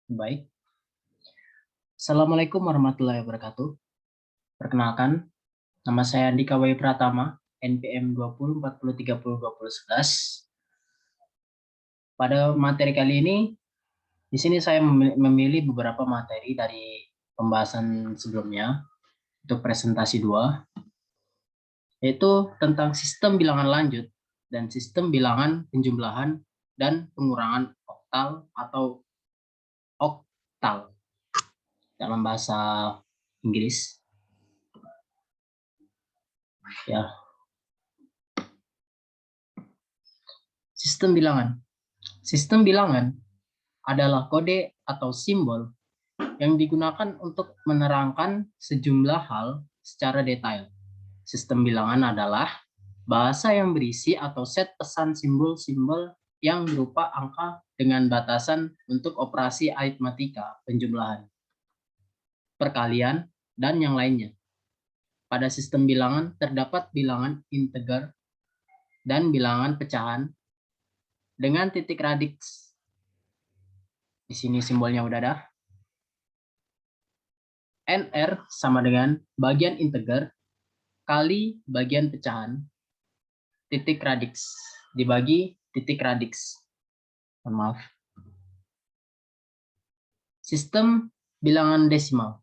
Baik. Assalamualaikum warahmatullahi wabarakatuh. Perkenalkan, nama saya Andika W. Pratama, NPM 2040302011. Pada materi kali ini, di sini saya memilih beberapa materi dari pembahasan sebelumnya untuk presentasi 2, yaitu tentang sistem bilangan lanjut dan sistem bilangan penjumlahan dan pengurangan oktal atau oktal dalam bahasa Inggris. Ya. Sistem bilangan. Sistem bilangan adalah kode atau simbol yang digunakan untuk menerangkan sejumlah hal secara detail. Sistem bilangan adalah bahasa yang berisi atau set pesan simbol-simbol yang berupa angka dengan batasan untuk operasi aritmatika, penjumlahan, perkalian, dan yang lainnya. Pada sistem bilangan terdapat bilangan integer dan bilangan pecahan dengan titik radix. Di sini simbolnya udah ada. NR sama dengan bagian integer kali bagian pecahan titik radix dibagi titik radix. Maaf. Sistem bilangan desimal.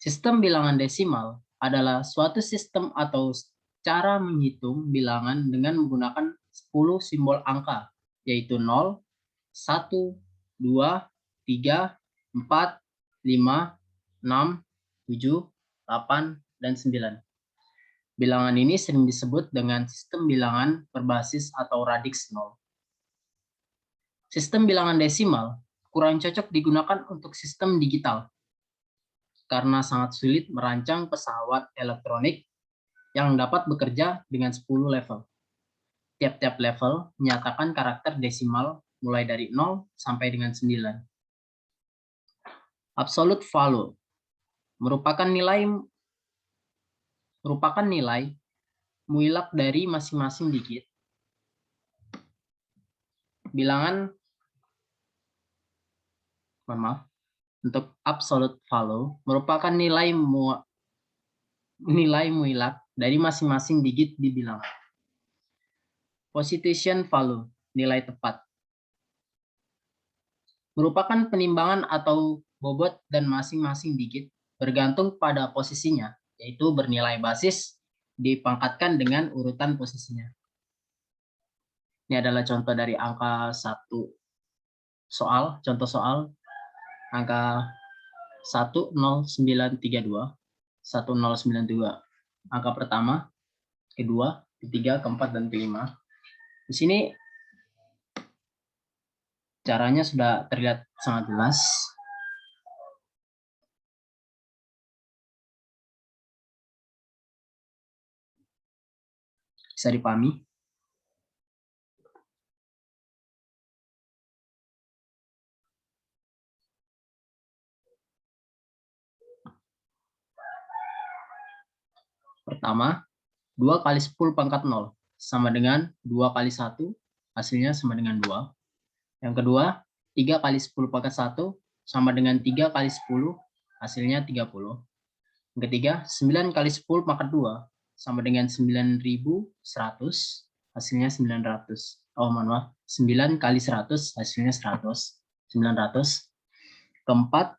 Sistem bilangan desimal adalah suatu sistem atau cara menghitung bilangan dengan menggunakan 10 simbol angka, yaitu 0, 1, 2, 3, 4, 5, 6, 7, 8, dan 9. Bilangan ini sering disebut dengan sistem bilangan berbasis atau radix 0. Sistem bilangan desimal kurang cocok digunakan untuk sistem digital karena sangat sulit merancang pesawat elektronik yang dapat bekerja dengan 10 level. Tiap-tiap level menyatakan karakter desimal mulai dari 0 sampai dengan 9. Absolute value merupakan nilai mutlak dari masing-masing digit. Bilangan untuk absolute value merupakan nilai mutlak dari masing-masing digit di bilangan. Position value, nilai tepat, merupakan penimbangan atau bobot dan masing-masing digit bergantung pada posisinya, yaitu bernilai basis dipangkatkan dengan urutan posisinya. Ini adalah contoh dari angka 1 soal, contoh soal angka 10932, 1092. Angka pertama, kedua, ketiga, keempat, dan kelima. Di sini caranya sudah terlihat sangat jelas. Bisa dipahami. Pertama, 2 kali 10 pangkat 0 sama dengan 2 kali 1, hasilnya sama dengan 2. Yang kedua, 3 kali 10 pangkat 1 sama dengan 3 kali 10, hasilnya 30. Yang ketiga, 9 kali 10 pangkat 2 sama dengan 9100, hasilnya 900. Oh, mohon maaf, 9 kali 100, hasilnya 100. 900. Keempat,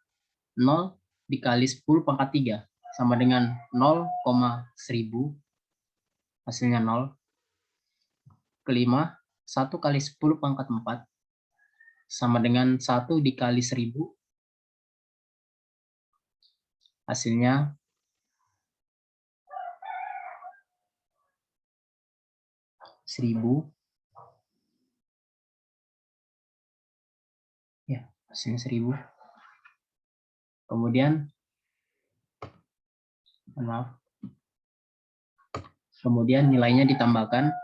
0 dikali 10 pangkat 3 sama dengan 0,1000, hasilnya 0. Kelima, 1 kali 10 pangkat 4 sama dengan 1 dikali 1000, hasilnya 1000. Ya, hasilnya 1000. Kemudian, maaf. Kemudian nilainya ditambahkan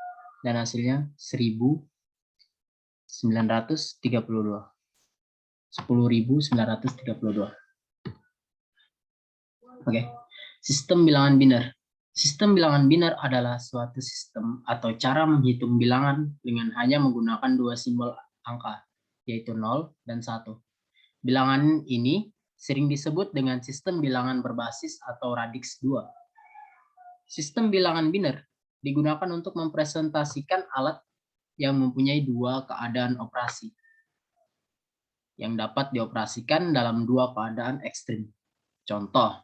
dan hasilnya 1932. 10.932. Oke. Sistem bilangan biner. Sistem bilangan biner adalah suatu sistem atau cara menghitung bilangan dengan hanya menggunakan 2 simbol angka, yaitu 0 dan 1. Bilangan ini sering disebut dengan sistem bilangan berbasis atau radix 2. Sistem bilangan biner digunakan untuk mempresentasikan alat yang mempunyai dua keadaan operasi yang dapat dioperasikan dalam dua keadaan ekstrim. Contoh,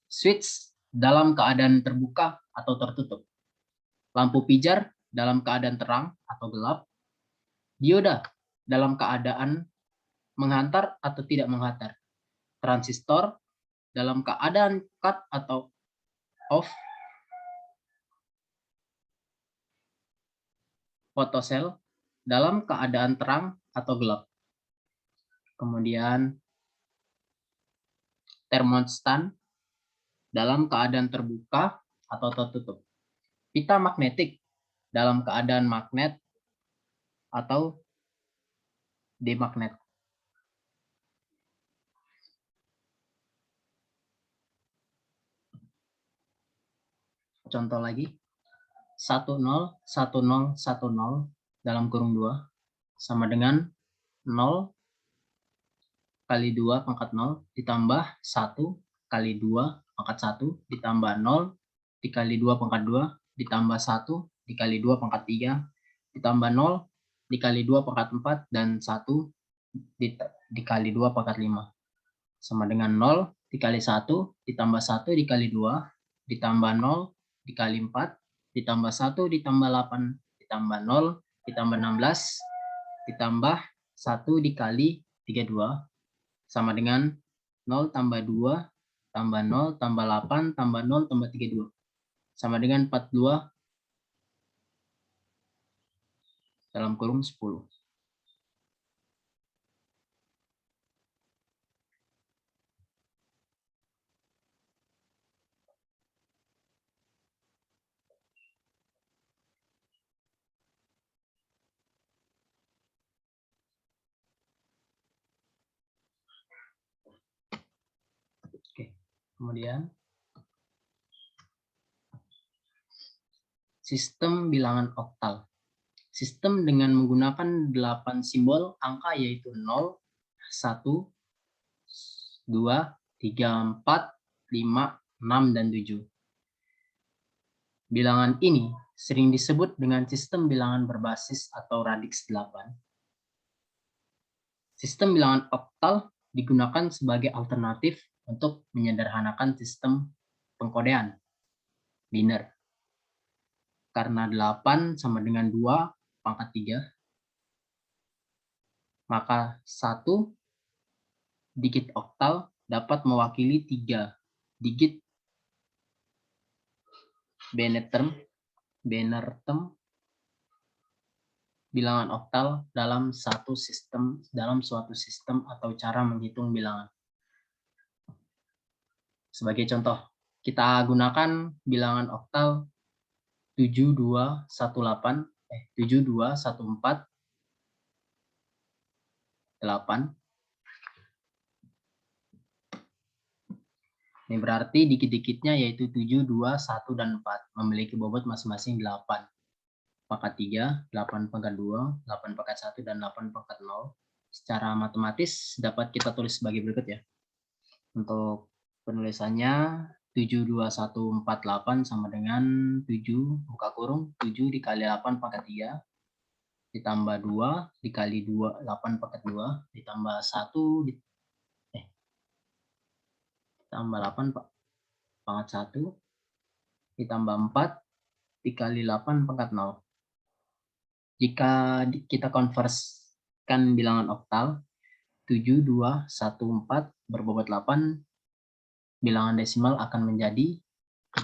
switch dalam keadaan terbuka atau tertutup, lampu pijar dalam keadaan terang atau gelap, dioda dalam keadaan menghantar atau tidak menghantar, transistor dalam keadaan cut atau off, fotosel dalam keadaan terang atau gelap. Kemudian termostat dalam keadaan terbuka atau tertutup. Pita magnetik dalam keadaan magnet atau demagnet. Contoh lagi, 101010 dalam kurung 2 sama dengan 0 kali 2 pangkat 0 ditambah 1 kali 2 pangkat 1 ditambah 0 dikali 2 pangkat 2 ditambah 1 dikali 2 pangkat 3 ditambah 0 dikali 2 pangkat 4 dan 1 dikali 2 pangkat 5 sama dengan 0 dikali 1 ditambah 1 dikali 2 ditambah 0 dikali 4 ditambah 1 ditambah 8 ditambah 0 ditambah 16 ditambah 1 dikali 32 sama dengan 0 tambah 2 tambah 0 tambah 8 tambah 0 tambah 32 sama dengan 42 dalam kurung 10. Oke. Kemudian sistem bilangan oktal. Sistem dengan menggunakan 8 simbol angka yaitu 0, 1, 2, 3, 4, 5, 6, dan 7. Bilangan ini sering disebut dengan sistem bilangan berbasis atau radix 8. Sistem bilangan oktal digunakan sebagai alternatif untuk menyederhanakan sistem pengkodean biner. Karena 8 sama dengan 2 pangkat 3, maka 1 digit oktal dapat mewakili 3 digit binary term bilangan oktal dalam suatu sistem atau cara menghitung bilangan. Sebagai contoh, kita gunakan bilangan oktal 7214 8. Ini berarti dikit-dikitnya yaitu 7, 2, 1, dan 4 memiliki bobot masing-masing 8 pangkat 3, 8 pangkat 2, 8 pangkat 1, dan 8 pangkat 0. Secara matematis dapat kita tulis sebagai berikut ya. Untuk penulisannya 72148 sama dengan 7 buka kurung 7 dikali 8 pangkat 3 ditambah 2 dikali 2 8 pangkat 2 ditambah 1 ditambah 8 pangkat 1 ditambah 4 dikali 8 pangkat 0. Jika kita konversikan bilangan oktal 7214 berbobot 8, bilangan desimal akan menjadi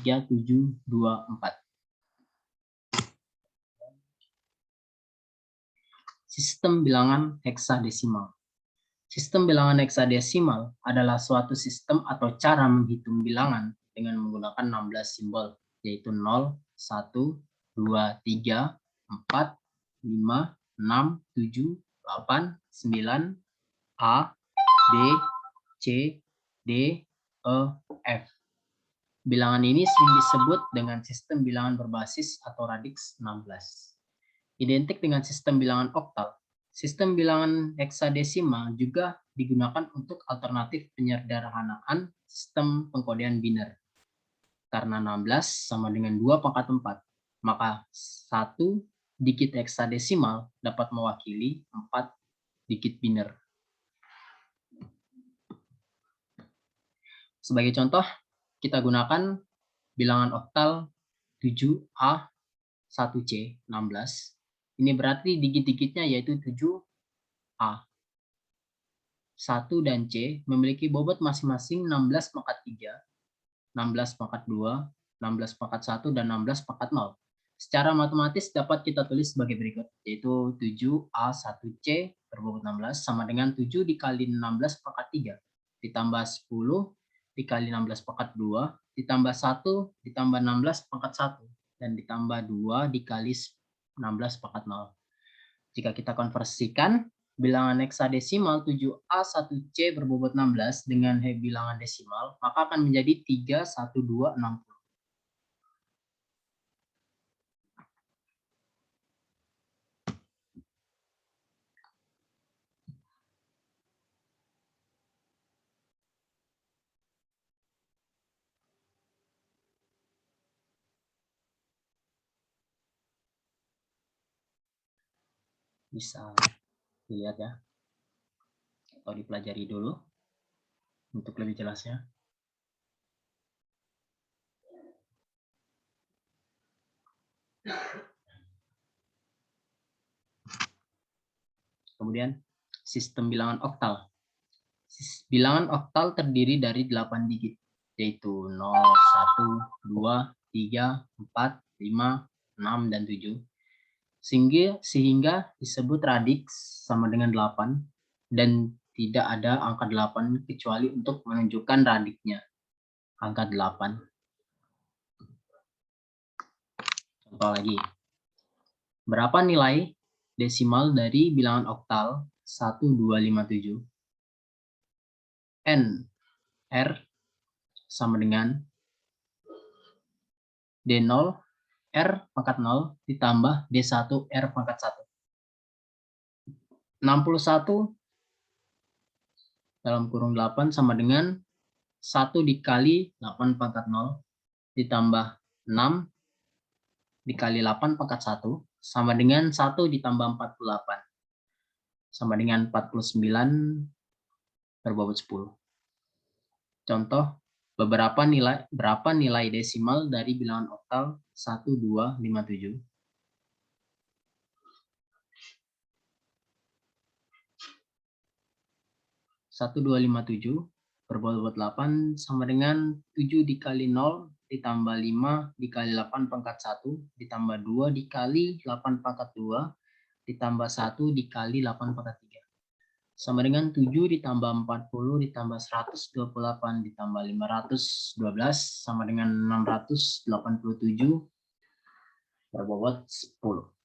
3724. Sistem bilangan heksadesimal. Sistem bilangan heksadesimal adalah suatu sistem atau cara menghitung bilangan dengan menggunakan 16 simbol, yaitu 0, 1, 2, 3, 4, 5, 6, 7, 8, 9, A, B, C, D, E, F. Bilangan ini sering disebut dengan sistem bilangan berbasis atau radix 16. Identik dengan sistem bilangan oktal, sistem bilangan heksadesimal juga digunakan untuk alternatif penyederhanaan sistem pengkodean biner. Karena 16 sama dengan 2 pangkat 4, maka 1 digit heksadesimal dapat mewakili 4 digit biner. Sebagai contoh, kita gunakan bilangan oktal 7A 1C 16. Ini berarti digit-digitnya yaitu 7A. 1 dan C memiliki bobot masing-masing 16 pangkat 3, 16 pangkat 2, 16 pangkat 1, dan 16 pangkat 0. Secara matematis dapat kita tulis sebagai berikut, yaitu 7A1C berbobot 16 sama dengan 7 dikali 16 pangkat 3, ditambah 10 dikali 16 pangkat 2, ditambah 1 ditambah 16 pangkat 1, dan ditambah 2 dikali 16 pangkat 0. Jika kita konversikan, bilangan heksadesimal 7A1C berbobot 16 dengan bilangan desimal, maka akan menjadi 31260. Bisa dilihat ya, atau dipelajari dulu untuk lebih jelasnya. Kemudian sistem bilangan oktal. Bilangan oktal terdiri dari 8 digit, yaitu 0, 1, 2, 3, 4, 5, 6, dan 7. Sehingga disebut radix sama dengan 8, dan tidak ada angka 8 kecuali untuk menunjukkan radiknya, angka 8. Contoh lagi. Berapa nilai desimal dari bilangan oktal 1257? N R sama dengan D0 R pangkat 0 ditambah D1 R pangkat 1. 61 dalam kurung 8 sama dengan 1 dikali 8 pangkat 0 ditambah 6 dikali 8 pangkat 1 sama dengan 1 ditambah 48 sama dengan 49 berbobot 10. Contoh, berapa nilai desimal dari bilangan oktal 1257? Satu 257 berbobot 8 sama dengan 7 dikali 0 ditambah 5 dikali 8 pangkat 1 ditambah 2 dikali 8 pangkat 2 ditambah 1 dikali 8 pangkat 3 sama dengan 7 ditambah 40 ditambah 128 ditambah 512 sama dengan 687 berbobot 10.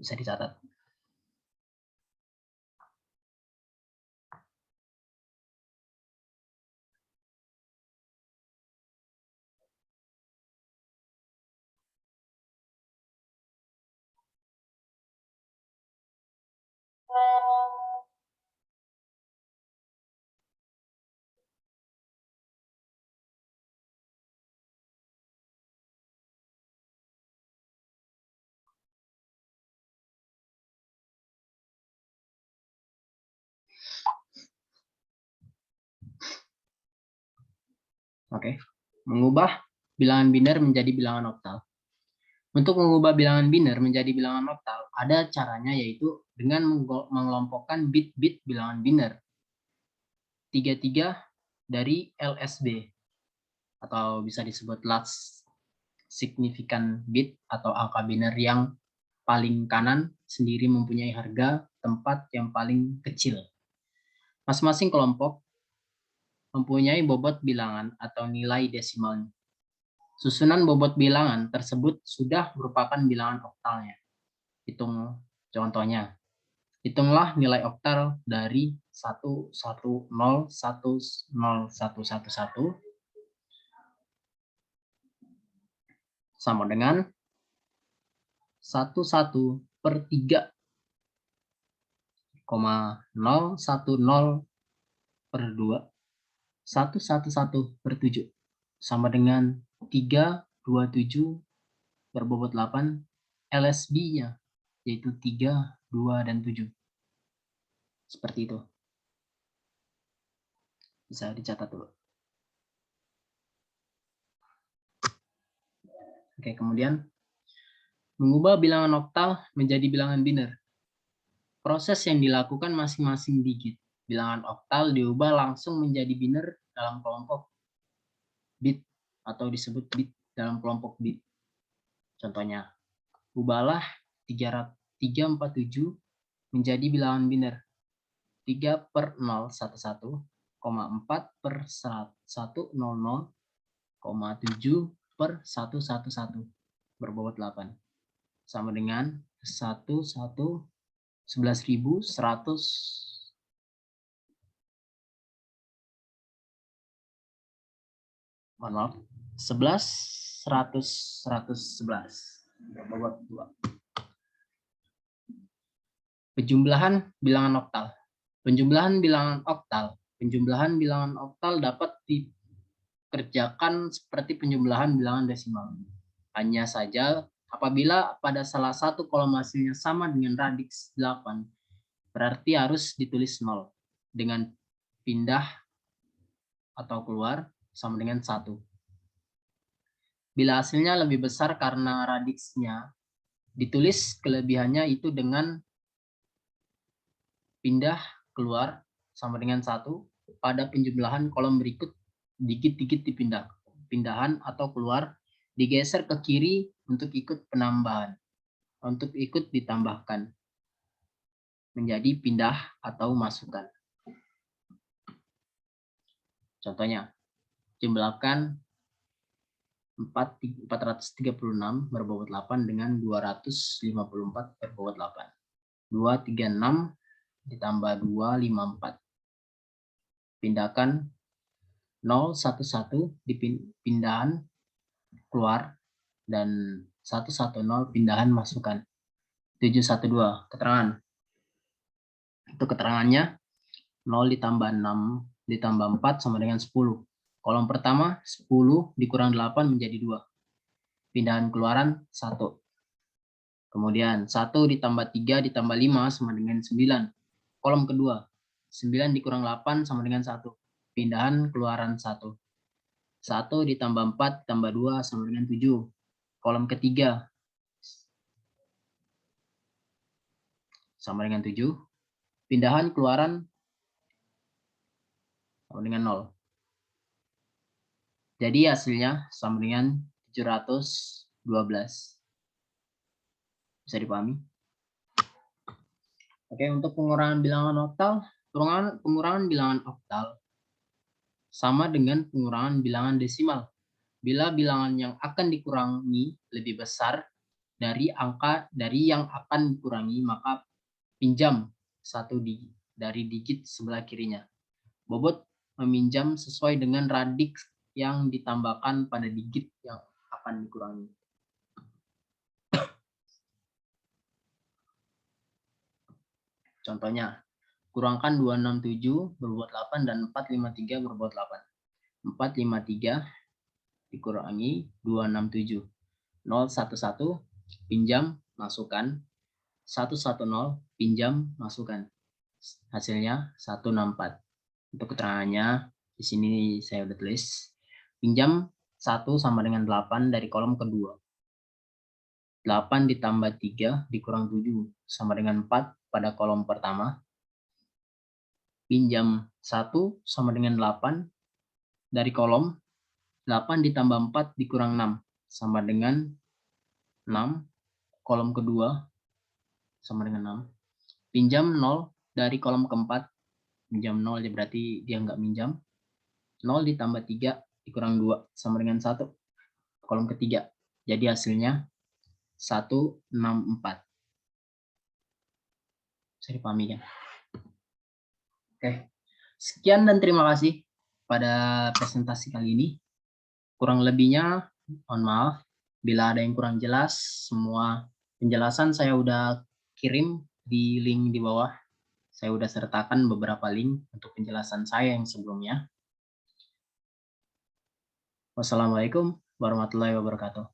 Bisa dicatat. Oke, mengubah bilangan biner menjadi bilangan oktal. Untuk mengubah bilangan biner menjadi bilangan oktal, ada caranya, yaitu dengan mengelompokkan bit-bit bilangan biner 33 dari LSB, atau bisa disebut large significant bit atau angka biner yang paling kanan sendiri mempunyai harga tempat yang paling kecil. Masing-masing kelompok mempunyai bobot bilangan atau nilai desimalnya. Susunan bobot bilangan tersebut sudah merupakan bilangan oktalnya. Hitung contohnya. Hitunglah nilai oktal dari 110101111 sama dengan 11/3 per 2, 111 per 7 sama dengan 327 berbobot 8, LSB-nya yaitu 3, 2, dan 7. Seperti itu. Bisa dicatat dulu. Oke, kemudian mengubah bilangan oktal menjadi bilangan biner. Proses yang dilakukan masing-masing digit bilangan oktal diubah langsung menjadi biner dalam kelompok bit atau disebut bit dalam kelompok bit. Contohnya, ubahlah 347 menjadi bilangan biner 3 per 011, 4 per 100, 7 per 111 berbobot 8 sama dengan 11.100 berbobot 2. Penjumlahan bilangan oktal. Penjumlahan bilangan oktal dapat dikerjakan seperti penjumlahan bilangan desimal. Hanya saja apabila pada salah satu kolom hasilnya sama dengan radix 8, berarti harus ditulis 0 dengan pindah atau keluar sama dengan 1. Bila hasilnya lebih besar karena radixnya, ditulis kelebihannya itu dengan pindah keluar sama dengan 1 pada penjumlahan kolom berikut, digit-digit dipindah. Pindahan atau keluar digeser ke kiri untuk ikut penambahan, untuk ikut ditambahkan menjadi pindah atau masukkan. Contohnya, jumlahkan 436 berbobot 8 dengan 254 berbobot 8. 236 ditambah 254. Pindahkan 011 pindahan keluar dan 110 pindahan masukkan. 712 keterangan. Itu keterangannya 0 ditambah 6 ditambah 4 sama dengan 10. Kolom pertama 10 dikurang 8 menjadi 2. Pindahan keluaran 1. Kemudian 1 ditambah 3 ditambah 5 sama dengan 9. Kolom kedua 9 dikurang 8 sama dengan 1. Pindahan keluaran 1. 1 ditambah 4 ditambah 2 sama dengan 7. Kolom ketiga sama dengan 7. Pindahan keluaran sama dengan 0. Jadi hasilnya sama dengan 712. Bisa dipahami? Oke, untuk pengurangan bilangan oktal, pengurangan bilangan oktal sama dengan pengurangan bilangan desimal. Bila bilangan yang akan dikurangi lebih besar dari yang akan dikurangi, maka pinjam satu dari digit sebelah kirinya. Bobot meminjam sesuai dengan radix yang ditambahkan pada digit yang akan dikurangi. Contohnya, kurangkan 267 berbobot 8 dan 453 berbobot 8. 453 dikurangi 267. 011 pinjam masukkan. 110 pinjam masukkan. Hasilnya 164. Untuk keterangannya di sini saya udah tulis. Pinjam 1 sama dengan 8 dari kolom kedua. 8 ditambah 3 dikurang 7 sama dengan 4 pada kolom pertama. Pinjam 1 sama dengan 8 dari kolom 8 ditambah 4 dikurang 6 sama dengan 6. Kolom kedua sama dengan 6. Pinjam 0 dari kolom keempat. Pinjam 0 berarti dia nggak minjam. 0 ditambah 3 dikurang 2 sama dengan 1. Kolom ketiga. Jadi hasilnya 164. Bisa dipahami kan? Oke. Sekian dan terima kasih pada presentasi kali ini. Kurang lebihnya mohon maaf. Bila ada yang kurang jelas, semua penjelasan saya udah kirim di link di bawah. Saya sudah sertakan beberapa link untuk penjelasan saya yang sebelumnya. Wassalamualaikum warahmatullahi wabarakatuh.